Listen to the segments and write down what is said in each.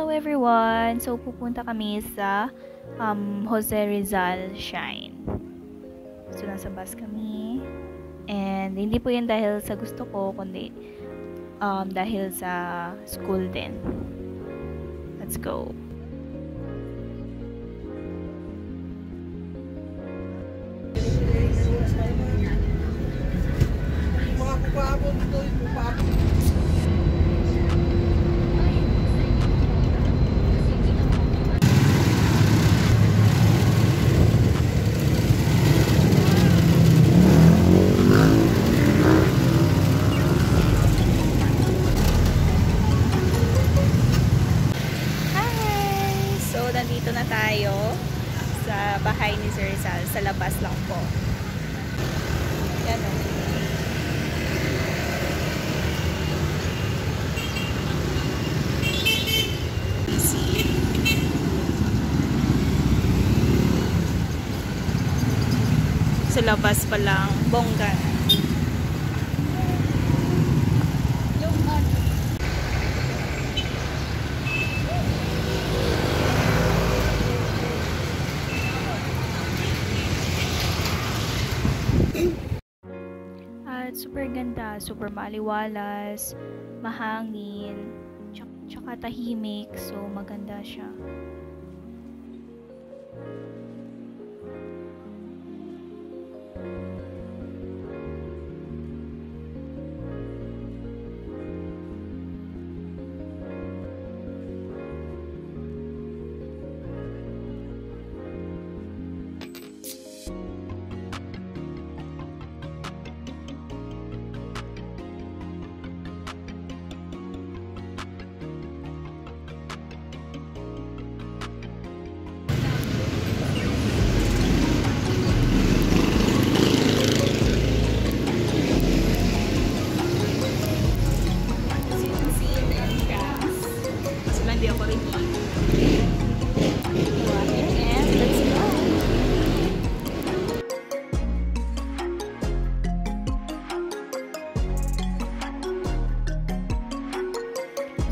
Hello everyone! So pupunta kami sa Jose Rizal Shrine. So nasa bus kami. And hindi po yan dahil sa gusto ko, kundi dahil sa school din. Let's go! Nandito na tayo sa bahay ni Sir Rizal. Sa labas lang po. Yan o. Sa labas pa lang. Bongga. At super ganda, super maliwalas, mahangin, tsaka tahimik, so maganda siya.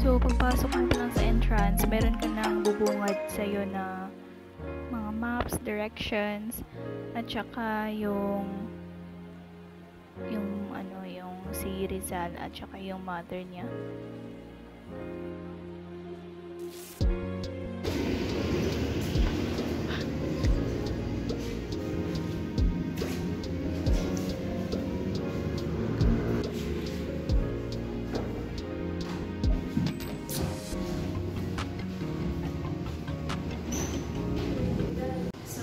So, pagpasok mo lang sa entrance, meron ka nang bubungad sa'yo na mga maps, directions, at saka yung si Rizal at saka yung mother niya.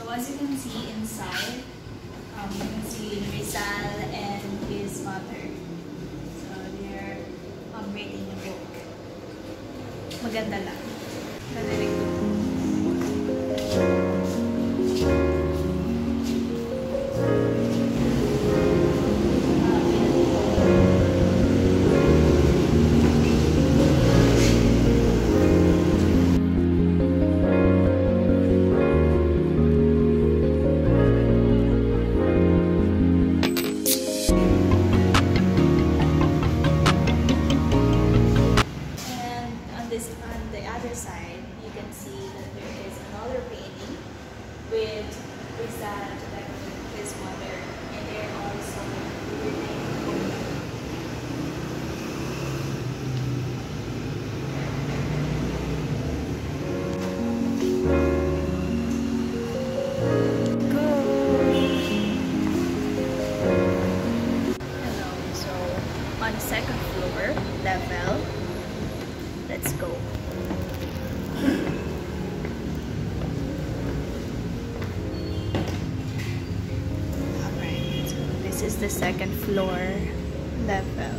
As you can see inside, you can see Rizal and his mother. So they're reading a book. Maganda lang. Narinig ko. On the other side, you can see that there is another painting with Rizal with his mother, and they're also reading a book. Hello, so on the second floor level. Let's go. Alright, so this is the second floor level.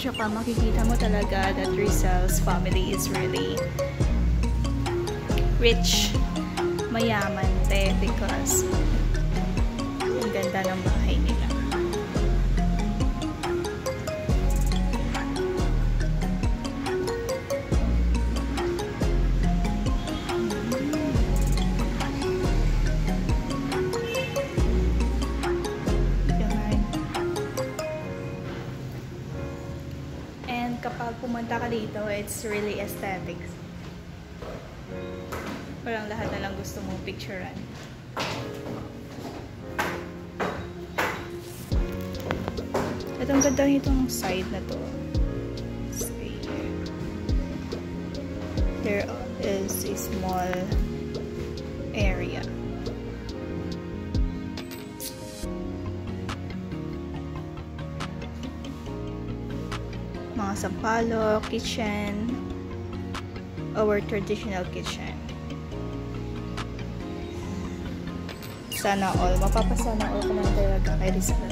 Tsaka makikita mo talaga that Rizal's family is really rich, mayaman because ang ganda ng bahay nila. dito, it's really aesthetic. Parang lahat na lang gusto mong picturean. At ang ganda nitong side na to. There is a small area. Mga sampalok, kitchen, our traditional kitchen. Sana all, mapapasana all ko naman talaga kay Rizal.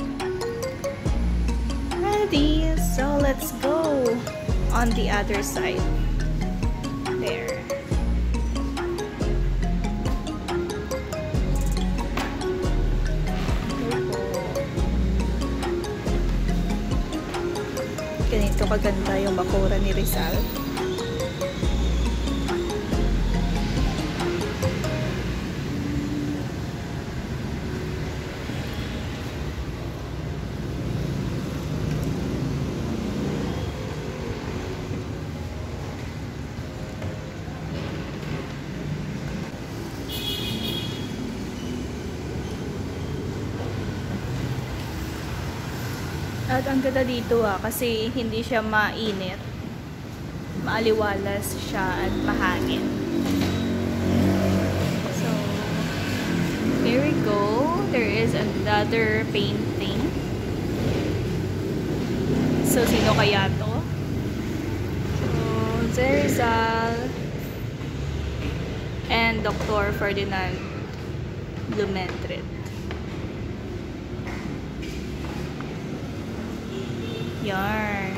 Ready, so let's go on the other side. There. Ganito kaganda yung bakura ni Rizal. At ang ganda dito kasi hindi siya mainit. Maaliwalas siya at mahangin. So, here we go. There is another painting. So, sino kaya to? So, Rizal and Dr. Ferdinand Blumentritt. Yarn.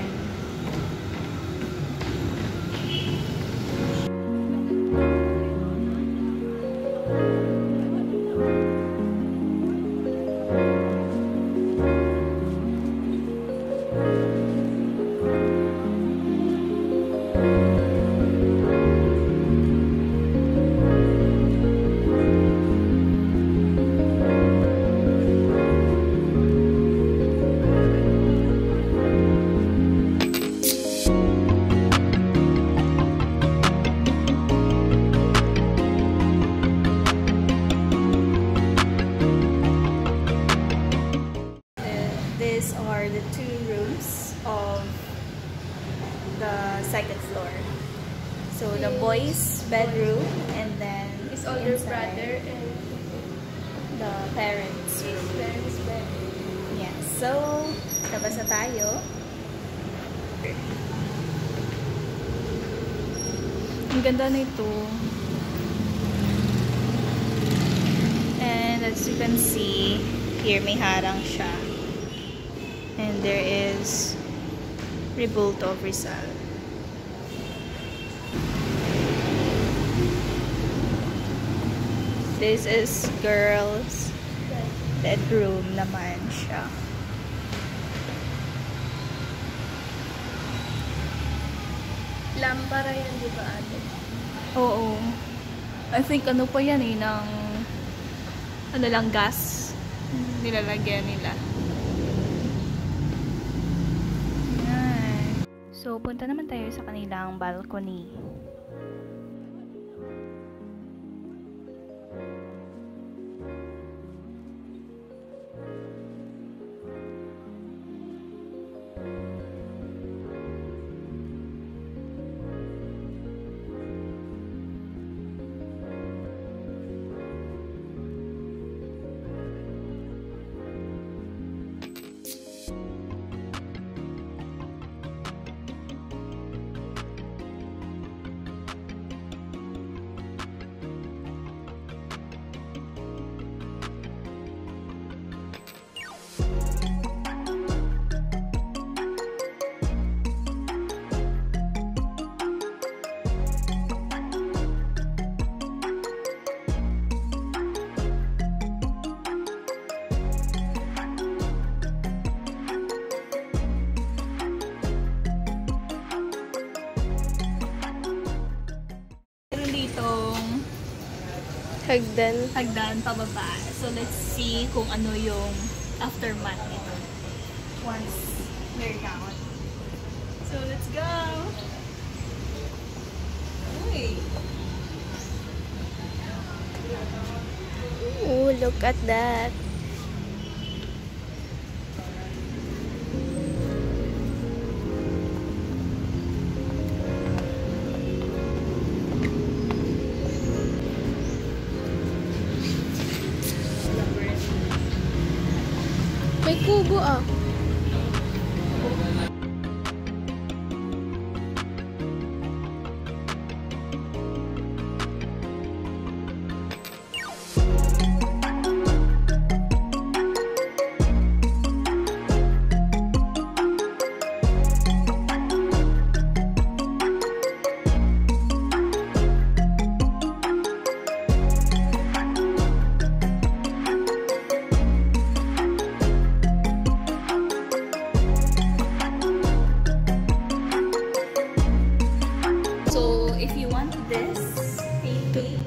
These are the two rooms of the second floor. So the boys' bedroom and then his older brother and the parents' bedroom. Yes. So labas na tayo. Ang ganda nito. And as you can see, here may harang siya. And there is Revolt of Rizal. This is girls' bedroom naman siya. Lampara yan, di ba ate? Oo. I think ano pa yan ng ano lang gas nilalagyan nila. So, punta naman tayo sa kanilang balcony. Hagdan pababa. So let's see kung ano yung aftermath nito once we're down. So let's go! look at that. May kubo ah. So if you want this painting,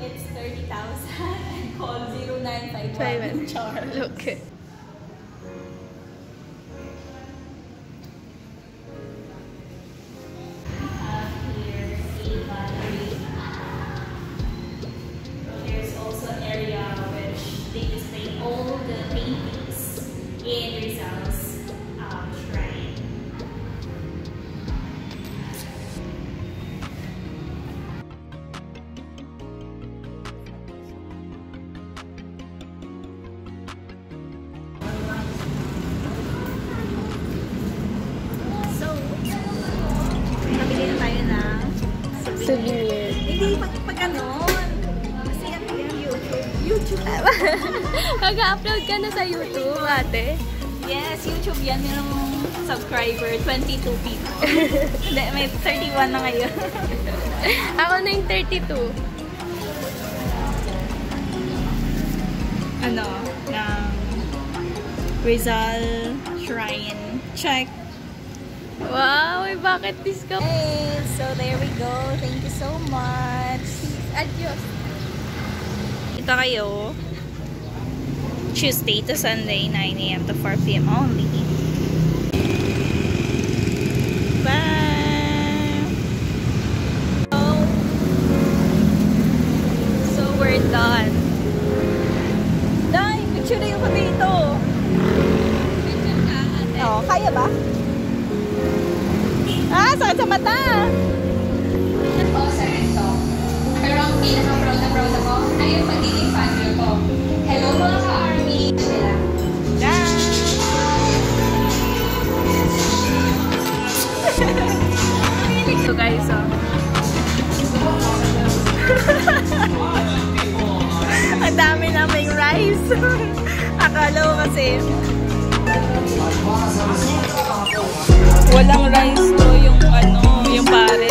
it's 30,000 and call 0951 Charles. Look. There's also an area which they display all the paintings in Rizal's shrine. So, nabili na tayo ng Souvenir. hindi pag ganon. Kasi ano yan, YouTube. Mag-upload ka na sa YouTube, ate. Yes, YouTube yan. Merong subscriber, 22 people. Hindi, may 31 na ngayon. Ako na yung 32. Ano, ng Rizal Shrine. Check. Wow, may bucket list ka. Hey, so there we go. Thank you so much. Adios. Kita kayo. Tuesday to Sunday, 9 AM to 4 PM only. Bye! So we're done. Dai, picture na yung dito. Picture ka, ate. Oh, kaya ba? Ah, sakit sa mata! O sa ito. Pero ang pinaka-proud na proud ako ay yung pagiging fan girl ko. Hello mga ka-army! Sila. So guys, ang dami naming rice. Akala ko kasi walang rice to yung ano, yung pare.